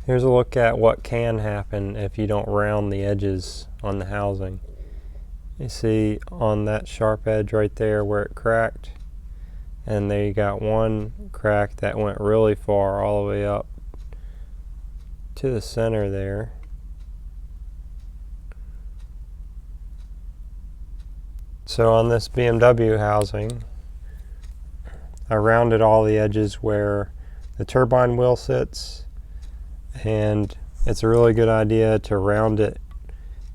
Here's a look at what can happen if you don't round the edges on the housing. You see on that sharp edge right there where it cracked, and there you got one crack that went really far all the way up to the center there. So on this BMW housing, I rounded all the edges where the turbine wheel sits, and it's a really good idea to round it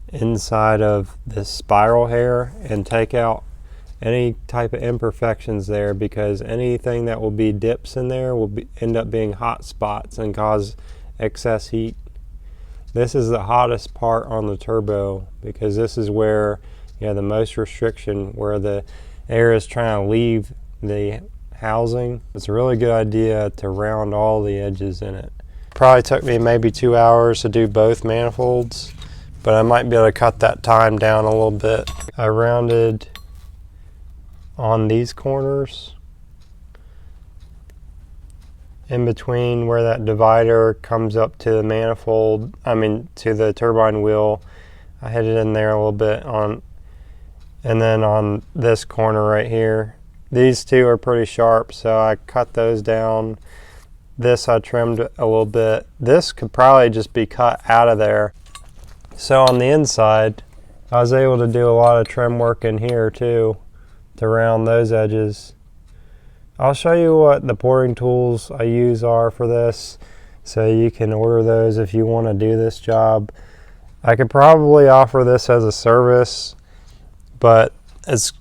inside of this spiral hair and take out any type of imperfections there, because anything that will be dips in there will end up being hot spots and cause excess heat. This is the hottest part on the turbo because this is where you have the most restriction, where the air is trying to leave the housing. It's a really good idea to round all the edges in it. Probably took me maybe 2 hours to do both manifolds, but I might be able to cut that time down a little bit. I rounded on these corners in between where that divider comes up to the manifold, to the turbine wheel. I hit it in there a little bit and then on this corner right here. These two are pretty sharp, so I cut those down. This I trimmed a little bit. This could probably just be cut out of there. So on the inside, I was able to do a lot of trim work in here too to round those edges. I'll show you what the porting tools I use are for this, so you can order those if you want to do this job. I could probably offer this as a service, but it's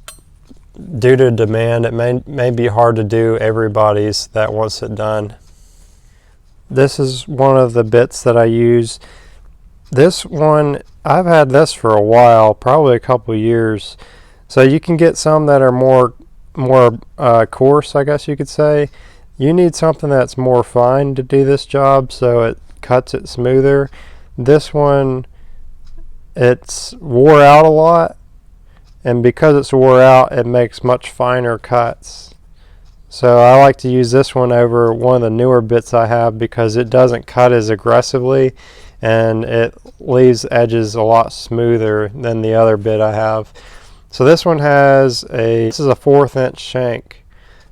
due to demand, it may be hard to do everybody's that wants it done. This is one of the bits that I use. This one, I've had this for a while, probably a couple years. So you can get some that are more coarse, I guess you could say. You need something that's more fine to do this job, so it cuts it smoother. This one, it's wore out a lot, and because it's wore out, it makes much finer cuts. So I like to use this one over one of the newer bits I have because it doesn't cut as aggressively and it leaves edges a lot smoother than the other bit I have. So this one has this is a 1/4 inch shank.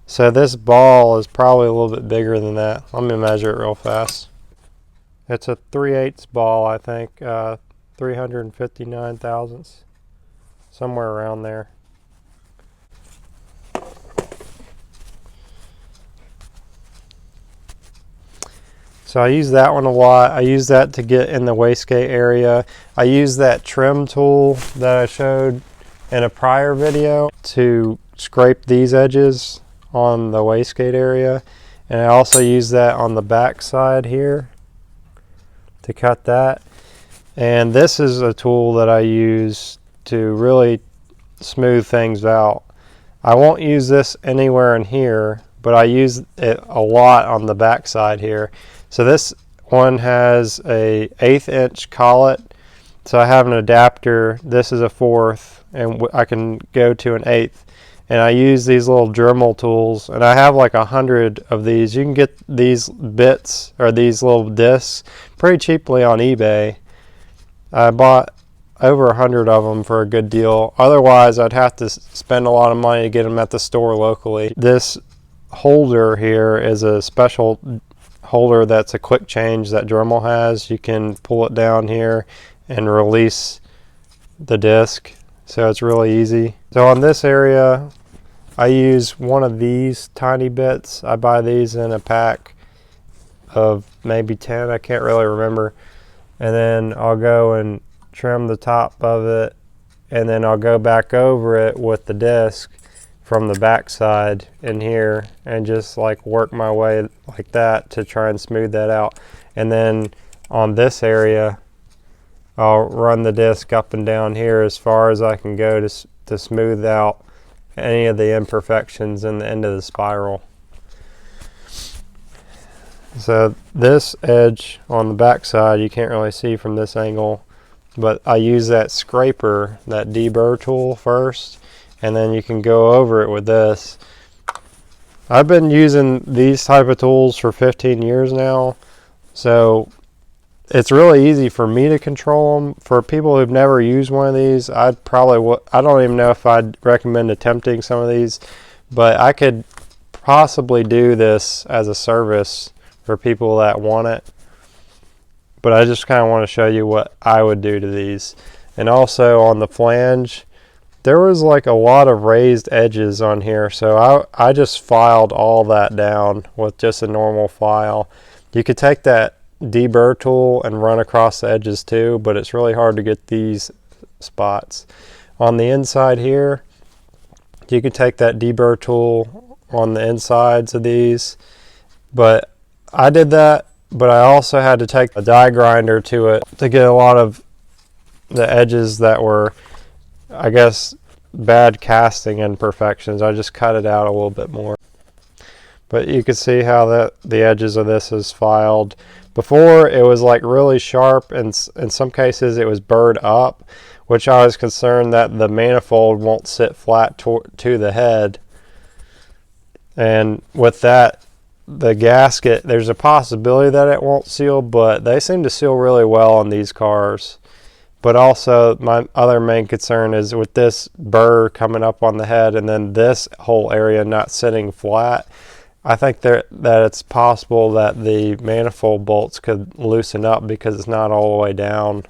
So this ball is probably a little bit bigger than that. Let me measure it real fast. It's a 3/8 ball, I think, 359 thousandths, somewhere around there. So I use that one a lot. I use that to get in the wastegate area. I use that trim tool that I showed in a prior video to scrape these edges on the wastegate area. And I also use that on the back side here to cut that. And this is a tool that I use to really smooth things out. I won't use this anywhere in here, but I use it a lot on the back side here. So this one has a 1/8 inch collet. So I have an adapter. This is a 1/4, and I can go to an 1/8. And I use these little Dremel tools, and I have like 100 of these. You can get these bits or these little discs pretty cheaply on eBay. I bought over 100 of them for a good deal. Otherwise, I'd have to spend a lot of money to get them at the store locally. This holder here is a special holder that's a quick change that Dremel has. You can pull it down here and release the disc, so it's really easy. So on this area, I use one of these tiny bits. I buy these in a pack of maybe 10, I can't really remember. And then I'll go and trim the top of it, and then I'll go back over it with the disc from the back side in here and just like work my way like that to try and smooth that out. And then on this area, I'll run the disc up and down here as far as I can go to smooth out any of the imperfections in the end of the spiral. So this edge on the back side you can't really see from this angle, but I use that scraper, that deburr tool first, and then you can go over it with this. I've been using these type of tools for 15 years now, so it's really easy for me to control them. For people who've never used one of these, I don't even know if I'd recommend attempting some of these, but I could possibly do this as a service for people that want it. But I just kind of want to show you what I would do to these. And also on the flange, there was like a lot of raised edges on here, so I just filed all that down with just a normal file. You could take that deburr tool and run across the edges too, but it's really hard to get these spots. On the inside here, you can take that deburr tool on the insides of these, but I did that, but I also had to take a die grinder to it to get a lot of the edges that were, I guess, bad casting imperfections. I just cut it out a little bit more. But you can see how the edges of this is filed. Before it was like really sharp, and in some cases it was burred up, which I was concerned that the manifold won't sit flat to the head. And with that, the gasket, there's a possibility that it won't seal, but they seem to seal really well on these cars. But also my other main concern is with this burr coming up on the head and then this whole area not sitting flat. I think that it's possible that the manifold bolts could loosen up because it's not all the way down